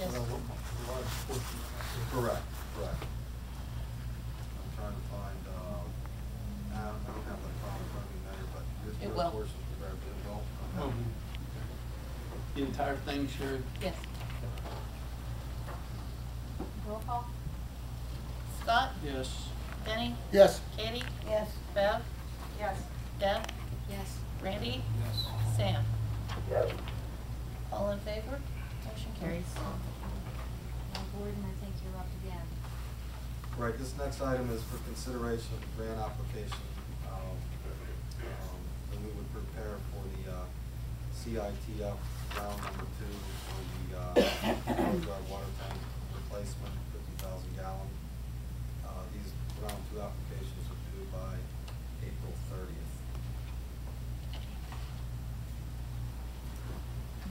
Yes. Correct, correct. I'm trying to find, I don't have that problem in front of me, Mayor, but It your will. portion is there, it will. Well, the entire thing, Sherry? Yes. Roll call. Scott? Yes. Denny? Yes. Katie? Yes. Bev? Yes. Deb? Yes. Randy? Yes. Sam? All in favor? Motion carries. Now, Gordon, I think you're up again. Right, this next item is for consideration of grant application. And we would prepare for the CITF round number 2 for the water tank replacement, 50,000 gallon. These round 2 applications are due by April 30th.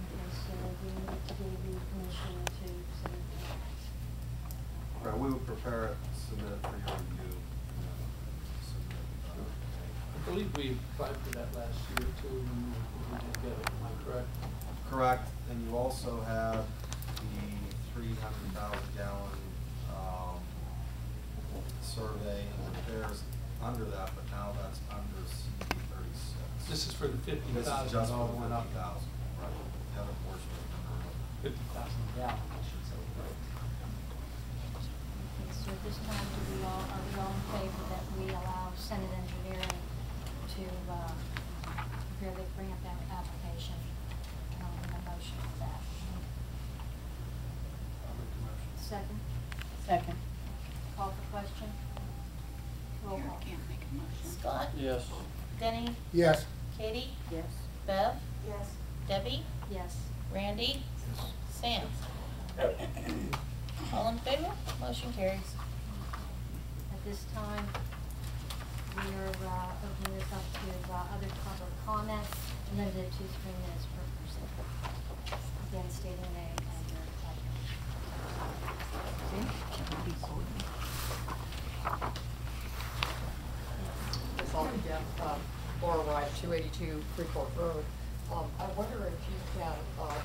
Okay, so we need to give you permission to submit that. Right, we would prepare it, submit it for your review. Submit, I believe we applied for that last year too, and we did get it, am I correct? Correct, and you also have the 300,000 gallon survey and repairs under that, but now that's under CD 36. This is for the This is 50,000 just for all went up. 50,000, right? The other portion is under 50,000 gallon, I should say. Okay, so at this time, are we all in favor that we allow Senate Engineering to prepare the grant application? A motion for that. I'll make the motion. Second, Second. call for question. Roll call. Scott? Yes. Denny? Yes. Katie? Yes. Bev? Yes. Debbie? Yes. Randy? Sam? All in favor? Motion carries. At this time, we are opening this up to other public comment, limited to 3 minutes per person. Again, stating your name and your It's all again, Laura Wright, 282 Freeport Road. I wonder if you can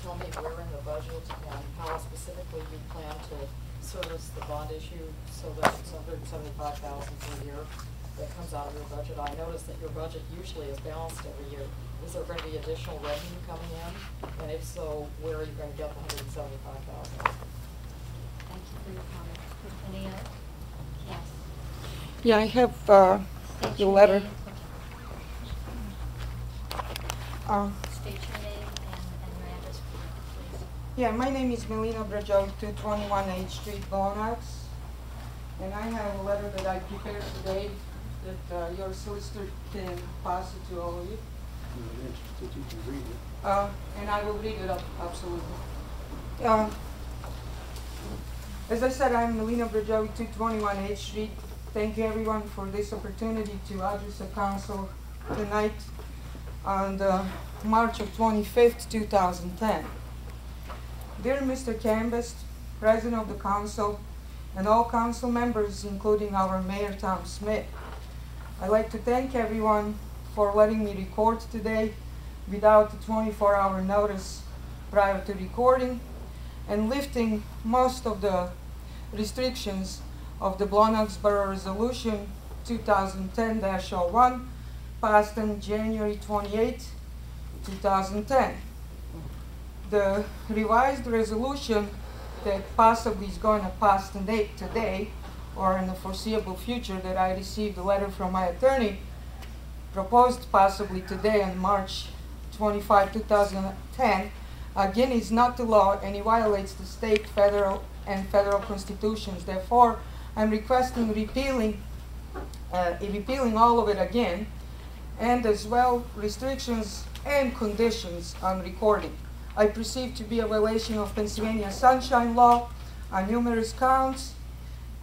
tell me where in the budget and how specifically you plan to service the bond issue so that it's $175,000 per year that comes out of your budget. I noticed that your budget usually is balanced every year. Is there going to be additional revenue coming in? And if so, where are you going to get the $175,000? Thank you for your comment. Any other? Yes. Yeah, I have State the your letter. name. State your name and your address, please. Yeah, my name is Melina Brajovic, 221 H Street, Blawnox. And I have a letter that I prepared today that your solicitor can pass it to all of you. That you can read it. And I will read it up, absolutely. As I said, I'm Melina Brajovic, 221 H Street. Thank you everyone for this opportunity to address the council tonight on March of 25th, 2010. Dear Mr. Canvas, President of the Council, and all council members, including our Mayor Tom Smith, I'd like to thank everyone for letting me record today without a 24-hour notice prior to recording and lifting most of the restrictions of the Blawnox Borough Resolution 2010-01 passed on January 28, 2010. The revised resolution that possibly is going to pass today or in the foreseeable future that I received a letter from my attorney proposed possibly today on March 25, 2010 again is not the law and it violates the state, federal constitutions. Therefore, I'm requesting repealing all of it again, and as well restrictions and conditions on recording. I perceive to be a violation of Pennsylvania Sunshine Law on numerous counts,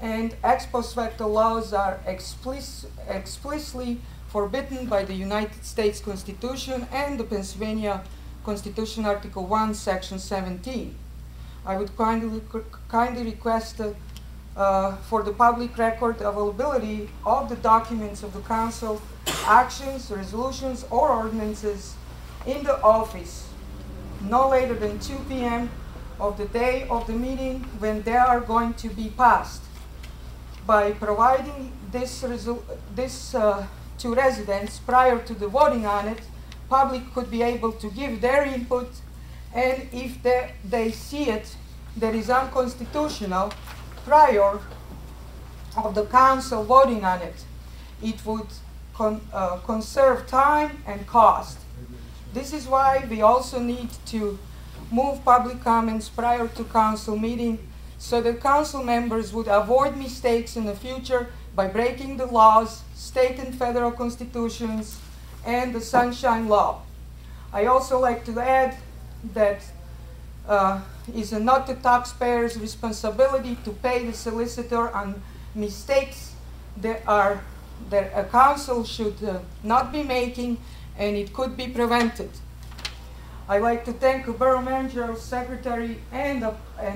and ex post facto laws are explicitly forbidden by the United States Constitution and the Pennsylvania Constitution, Article 1, Section 17. I would kindly request for the public record availability of the documents of the council, actions, resolutions, or ordinances in the office no later than 2 p.m. of the day of the meeting when they are going to be passed. By providing this to residents prior to the voting on it, public could be able to give their input, and if they see it that is unconstitutional prior of the council voting on it, it would conserve time and cost. This is why we also need to move public comments prior to council meeting so that council members would avoid mistakes in the future by breaking the laws, state and federal constitutions, and the Sunshine Law. I also like to add that it's not the taxpayer's responsibility to pay the solicitor on mistakes that a council should not be making, and it could be prevented. I'd like to thank the Borough Manager, Secretary, and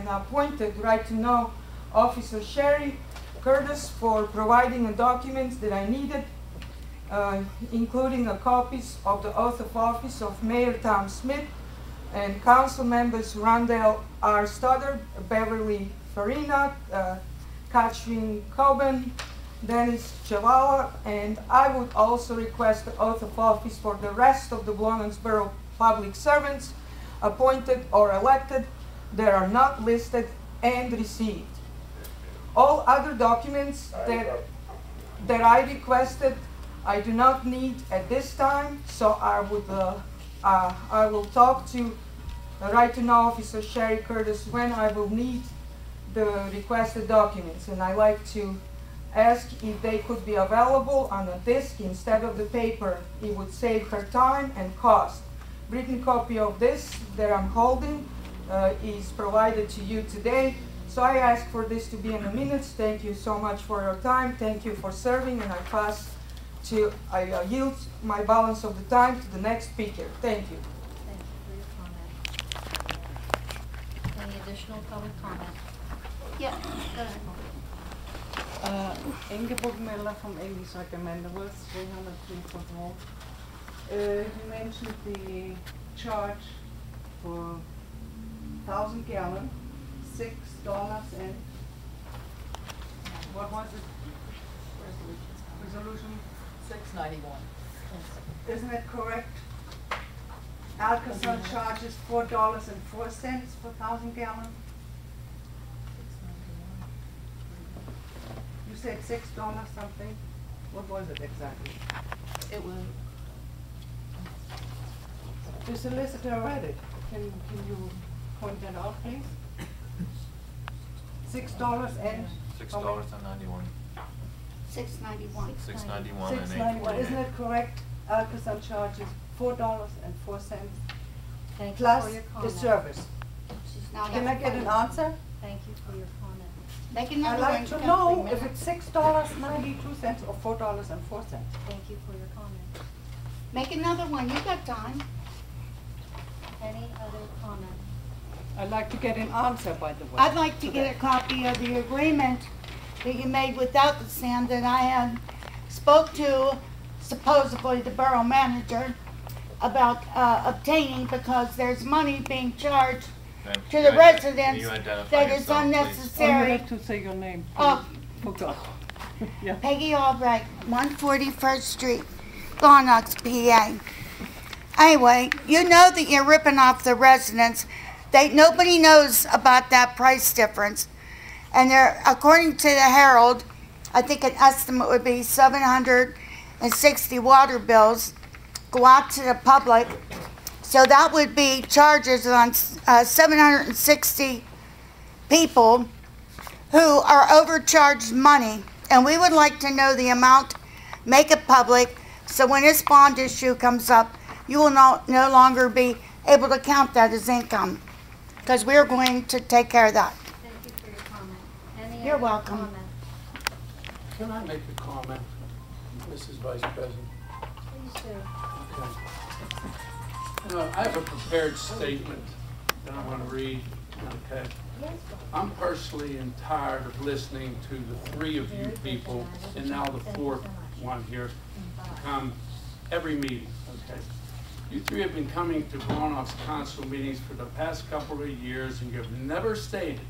appointed right-to-know Officer Sherry Curtis for providing the documents that I needed, including copies of the oath of office of Mayor Tom Smith and Council members Rondell R. Stoddard, Beverly Farina, Katrin Coben, Dennis Chavala, and I would also request the oath of office for the rest of the Blawnox Borough public servants, appointed or elected, that are not listed and received. All other documents that I requested, I do not need at this time, so I will talk to the right-to-know Officer Sherry Curtis when I will need the requested documents, and I like to ask if they could be available on a disk instead of the paper. It would save her time and cost. Written copy of this that I'm holding is provided to you today. So I ask for this to be in the minutes. Thank you so much for your time. Thank you for serving, and I yield my balance of the time to the next speaker. Thank you. Thank you for your comment. Any additional public comment? Yeah, go ahead. Ingeborg Miller from 80 Sacramento West, 303 Fort Hall. You mentioned the charge for 1,000 gallon, $6 and what was it? Resolution? $6.91. Isn't it correct? Alcazar charges $4.04 for 1,000 gallon. You said $6 something. What was it exactly? It was, The solicitor read it. Can you point that out, please? $6 and $6.91. $6.91. $6.91 and $6.91. Isn't $8.48. it correct? Alcazar charges $4.04 Thank you plus for your the comment. service. she's not. Can I get an answer? Thank you for your comment. Make I'd another like one. to Come know 3 if minutes. it's $6.92 or $4.04. Thank you for your comment. Make another one, you got time. Any other comment? I'd like to get an answer, by the way. I'd like to get a copy of the agreement that you made with Alcazar that I had spoke to supposedly the borough manager about obtaining, because there's money being charged Ma'am, to can the you residents identify that is yourself, please? Oh, you unnecessary. have to say your name. Oh. Forgot. Yeah. Peggy Albright, 141st Street, Blawnox, PA. Anyway, you know that you're ripping off the residents. Nobody knows about that price difference. And there, according to the Herald, I think an estimate would be 760 water bills go out to the public. So that would be charges on 760 people who are overcharged money. And we would like to know the amount, make it public, so when this bond issue comes up, you will no longer be able to count that as income, because we're going to take care of that. Thank you for your comment. Any You're other welcome. comment? Can I make a comment, Mrs. Vice President? Please do. Okay. I have a prepared statement that I want to read, okay? I'm personally tired of listening to the 3 of you people, and now the 4th one here, come every meeting, okay? You three have been coming to Blawnox council meetings for the past couple of years, and you have never stated